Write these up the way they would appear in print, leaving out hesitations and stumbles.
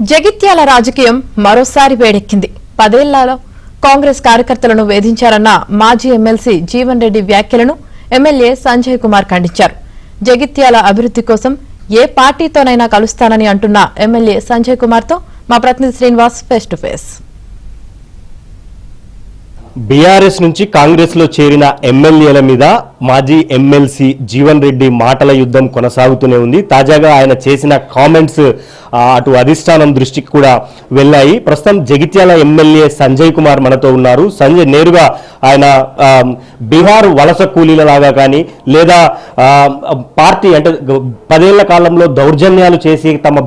జగిత్యాల రాజకీయం మరోసారి వేడెక్కింది. 10 ఏళ్లలో కాంగ్రెస్ కార్యకర్తలను వేధించారన్న మాజీ ఎమ్మెల్సీ జీవన్ రెడ్డి వ్యాఖ్యలను ఎమ్మెల్యే సంజయ్ కుమార్ ఖండించారు. జగిత్యాల అభివృద్ధి కోసం ఏ పార్టీతోనైనా కలుస్తానని అంటున్న ఎమ్మెల్యే సంజయ్ కుమార్ తో మా ప్రతినిధి Srinivas face to face. BRS నుంచి కాంగ్రెస్ లో చేరిన ఎమ్మెల్యేల మీద మాజీ ఎమ్మెల్సీ జీవన్ రెడ్డి మాటల యుద్ధం కొనసాగుతూనే ఉంది. తాజాగా ఆయన చేసిన కామెంట్స్ అటు అధిష్టానం దృష్టికి కూడా వెళ్ళాయి. ప్రస్తుతం జగిత్యాల ఎమ్మెల్యే సంజయ్ కుమార్ మనతో ఉన్నారు. సంజయ్, నేరుగా ఆయన బీహార్ వలస కూలీల లాగా కానీ లేదా పార్టీ అంటే 10 ఏళ్ల కాలంలో దౌర్జన్యాలు చేసి తమ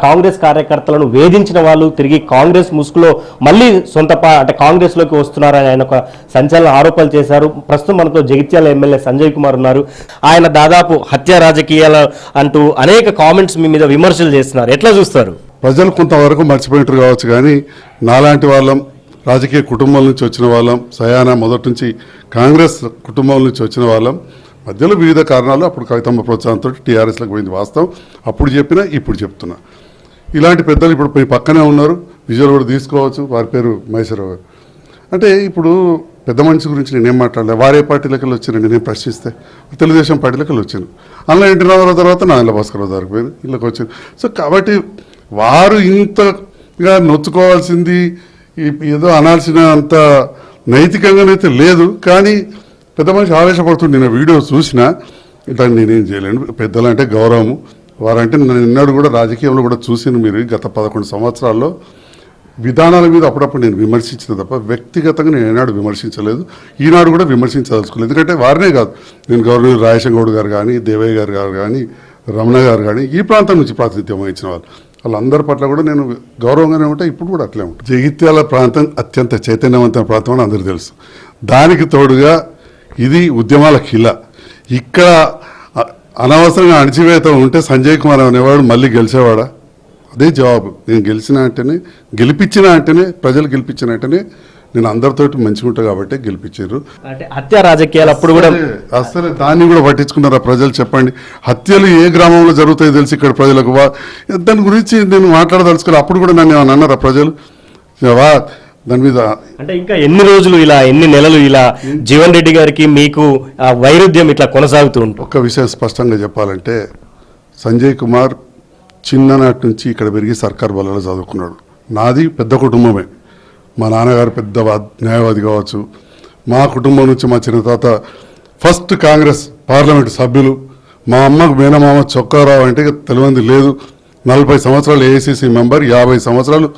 కాంగ్రెస్ కార్యకర్తలను వేధించిన వాళ్ళు తిరిగి కాంగ్రెస్ ముసుగులో మళ్ళీ అంటే కాంగ్రెస్ లోకి వస్తున్నారని ఆయన ఒక సంచలన ఆరోపణలు చేశారు. ప్రస్తుతం మనతో జగిత్యాల ఎమ్మెల్యే సంజయ్ కుమార్ ఉన్నారు. ఆయన దాదాపు హత్య రాజకీయాలు అంటూ అనేక కామెంట్స్ మీ మీద విమర్శలు చేస్తున్నారు. ఎట్లా చూస్తారు? ప్రజలు కొంతవరకు మర్చిపోయింటారు కావచ్చు, కానీ నాలాంటి వాళ్ళం రాజకీయ కుటుంబాల నుంచి వచ్చిన వాళ్ళం, సయానా మొదటి నుంచి కాంగ్రెస్ కుటుంబం నుంచి వచ్చిన వాళ్ళం, మధ్యలో వివిధ కారణాలు అప్పుడు కవితమ్మ ప్రోత్సాహంతో టీఆర్ఎస్లకు పోయింది వాస్తవం. అప్పుడు చెప్పినా ఇప్పుడు చెప్తున్నా. ఇలాంటి పెద్దలు ఇప్పుడు పోయి పక్కనే ఉన్నారు, విజువల్ కూడా తీసుకోవచ్చు. వారి పేరు మహేశ్వరరావు గారు. అంటే ఇప్పుడు పెద్ద మనిషి గురించి నేనేం మాట్లాడలే. వారే పార్టీలకి వచ్చానండి, నేను ప్రశ్నిస్తే తెలుగుదేశం పార్టీలకి వచ్చాను. అందులో ఎన్టీ రామారావు తర్వాత నాయన భాస్కరరావు దగ్గరికి పోయింది, ఇళ్ళకి వచ్చాను. సో కాబట్టి వారు ఇంతగా నొచ్చుకోవాల్సింది ఏదో అనాల్సిన అంత నైతికంగానైతే లేదు. కానీ పెద్ద మనిషి ఆవేశపడుతుంది. నేను వీడియో చూసినా దాన్ని నేనేం చేయలేను. పెద్దలు అంటే గౌరవము, వారంటే నేను ఎన్నడూ కూడా రాజకీయంలో కూడా చూసిన మీరు గత 11 సంవత్సరాల్లో విధానాల మీద అప్పుడప్పుడు నేను విమర్శించిన తప్ప వ్యక్తిగతంగా నేను ఏనాడు విమర్శించలేదు. ఈనాడు కూడా విమర్శించదలుచుకోలేదు. ఎందుకంటే వారినే కాదు, నేను గౌరవ రాయశంగౌడ్ గారు కానీ, దేవయ్య గారు కానీ, రమణ గారు కానీ, ఈ ప్రాంతం నుంచి ప్రాతినిధ్యం వహించిన వాళ్ళందరి పట్ల కూడా నేను గౌరవంగానే ఉంటా. ఇప్పుడు కూడా అట్లే ఉంటాను. జగిత్యాల ప్రాంతం అత్యంత చైతన్యవంతమైన ప్రాంతం అని అందరికీ తెలుసు. దానికి తోడుగా ఇది ఉద్యమాల కిలా. ఇక్కడ అనవసరంగా అణచివేత ఉంటే సంజయ్ కుమార్ అనేవాడు మళ్ళీ గెలిచేవాడా? అదే జవాబు. నేను గెలిపించిన అంటేనే ప్రజలు గెలిపించిన అంటేనే నేను అందరితోటి మంచిగా ఉంటా కాబట్టి గెలిపించారు. అంటే హత్య రాజకీయాలు అప్పుడు కూడా అసలు దాన్ని కూడా పట్టించుకున్నారా ప్రజలు? చెప్పండి, హత్యలు ఏ గ్రామంలో జరుగుతాయో తెలిసి ఇక్కడ ప్రజలకు దాని గురించి నేను మాట్లాడదలుచుకోవాలి. అప్పుడు కూడా నన్ను ఏమన్నా అన్నారా ప్రజలు దాని మీద? అంటే ఇంకా ఎన్ని రోజులు ఇలా, ఎన్ని నెలలు ఇలా జీవన్ రెడ్డి గారికి మీకు వైరుధ్యం ఇట్లా కొనసాగుతూ ఉంటుంది? ఒక్క విషయం స్పష్టంగా చెప్పాలంటే, సంజయ్ కుమార్ చిన్ననాటి నుంచి ఇక్కడ పెరిగి సర్కార్ బలలో చదువుకున్నాడు. నాది పెద్ద కుటుంబమే. మా నాన్నగారు పెద్ద న్యాయవాది కావచ్చు. మా కుటుంబం నుంచి మా చిన్న తాత ఫస్ట్ కాంగ్రెస్ పార్లమెంట్ సభ్యులు. మా అమ్మకు మేనమామ చొక్కారావు అంటే తెలియంది లేదు. 40 సంవత్సరాలు ఏఐసిసి మెంబర్, 50 సంవత్సరాలు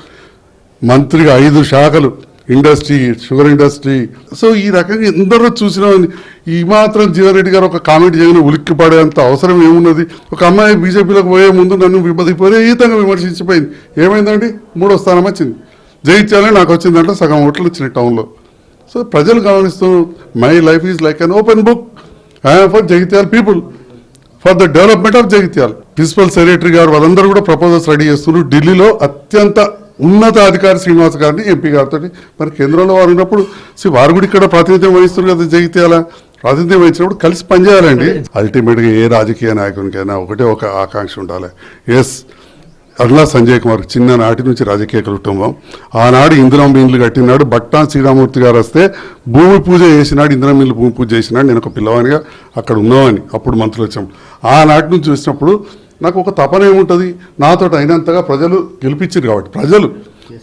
మంత్రిగా, 5 శాఖలు, ఇండస్ట్రీ, షుగర్ ఇండస్ట్రీ. సో ఈ రకంగా ఎందరో చూసినా ఈ మాత్రం జీవన్ రెడ్డి గారు ఒక కామెంట్ చేయని ఉలిక్కి పడేంత అవసరం ఏమున్నది? ఒక అమ్మాయి బీజేపీలోకి పోయే ముందు నన్ను విపరీతంగా విమర్శించిపోయింది. ఏమైందండి? 3వ స్థానం వచ్చింది. జయించాలని నాకు వచ్చిందంటే సగం ఓట్లు వచ్చినాయి టౌన్లో. సో ప్రజలు గమనిస్తూ my life is like an open book. I'm for Jagtial people, for the development of Jagtial. Principal secretary గారు వాళ్ళందరూ కూడా ప్రపోజల్స్ రెడీ చేస్తున్నారు. ఢిల్లీలో అత్యంత ఉన్నత అధికారి శ్రీనివాస్ గారిని, ఎంపీ గారితో, మరి కేంద్రంలో వారు ఉన్నప్పుడు వారు కూడా ఇక్కడ ప్రాతినిధ్యం వహిస్తున్నారు కదా. జగిత్యాల ప్రాతినిధ్యం వహించినప్పుడు కలిసి పనిచేయాలండి. అల్టిమేట్గా ఏ రాజకీయ నాయకునికైనా ఒకటే ఒక ఆకాంక్ష ఉండాలి. ఎస్, అట్లా సంజయ్ కుమార్ చిన్ననాటి నుంచి రాజకీయ కుటుంబం. ఆనాడు ఇందిరా మిల్లు కట్టినాడు. బట్టా శ్రీరామూర్తి గారు వస్తే భూమి పూజ చేసినాడు, ఇందిరా మిల్లు భూమి పూజ చేసినాడు. నేను ఒక పిల్లవానిగా అక్కడ ఉన్నామని అప్పుడు మంత్రులు వచ్చాము. ఆనాటి నుంచి చూసినప్పుడు నాకు ఒక తపన ఏముంటుంది, నాతో అయినంతగా ప్రజలు గెలిపించారు కాబట్టి, ప్రజలు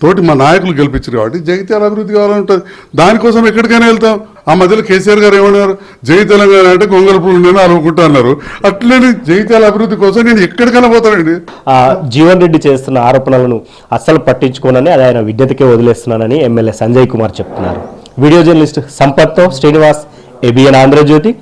తోటి మా నాయకులు గెలిపించారు కాబట్టి జగిత్యాల అభివృద్ధి కావాలంటుంది. దానికోసం ఎక్కడికైనా వెళ్తాం. ఆ మధ్యలో కేసీఆర్ గారు ఏమన్నారు, జై తెలంగాణ అంటే గొంగళ పూలు నేను అలుకుంటా అన్నారు. అట్లనే జగిత్యాల అభివృద్ధి కోసం నేను ఎక్కడికైనా పోతానండి. జీవన్ రెడ్డి చేస్తున్న ఆరోపణలను అస్సలు పట్టించుకోనని, అది ఆయన విద్యతకే వదిలేస్తున్నానని ఎమ్మెల్యే సంజయ్ కుమార్ చెప్తున్నారు. వీడియో జర్నలిస్ట్ సంపత్తో శ్రీనివాస్, ABN ఆంధ్రజ్యోతి.